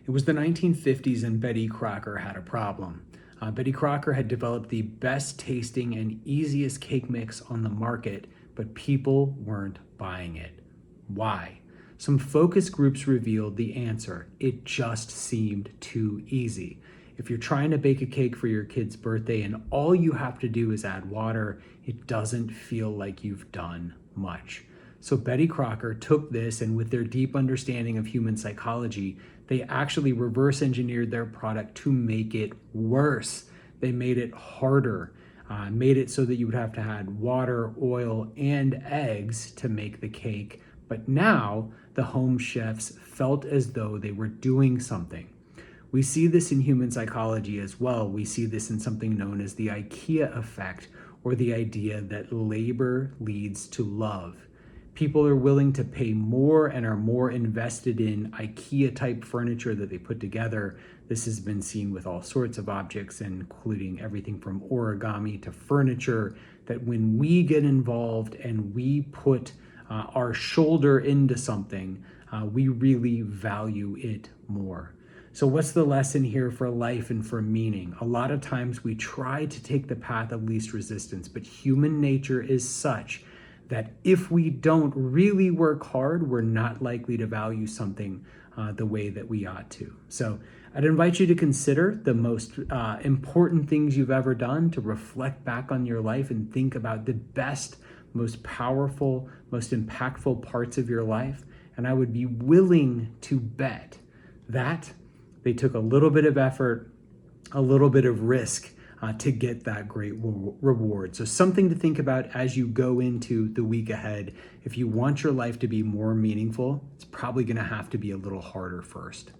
It was the 1950s and Betty Crocker had a problem. Betty Crocker had developed the best tasting and easiest cake mix on the market, but people weren't buying it. Why? Some focus groups revealed the answer. It just seemed too easy. If you're trying to bake a cake for your kid's birthday and all you have to do is add water, it doesn't feel like you've done much. So Betty Crocker took this, and with their deep understanding of human psychology, they actually reverse engineered their product to make it worse. They made it harder, made it so that you would have to add water, oil, and eggs to make the cake. But now the home chefs felt as though they were doing something. We see this in human psychology as well. We see this in something known as the Ikea Effect, or the idea that labor leads to love. People are willing to pay more and are more invested in IKEA type furniture that they put together. This has been seen with all sorts of objects, including everything from origami to furniture, that when we get involved and we put our shoulder into something, we really value it more. So what's the lesson here for life and for meaning? A lot of times we try to take the path of least resistance, but human nature is such that if we don't really work hard, we're not likely to value something the way that we ought to. So I'd invite you to consider the most important things you've ever done, to reflect back on your life and think about the best, most powerful, most impactful parts of your life. And I would be willing to bet that they took a little bit of effort, a little bit of risk, to get that great reward. So something to think about as you go into the week ahead. If you want your life to be more meaningful, it's probably going to have to be a little harder first.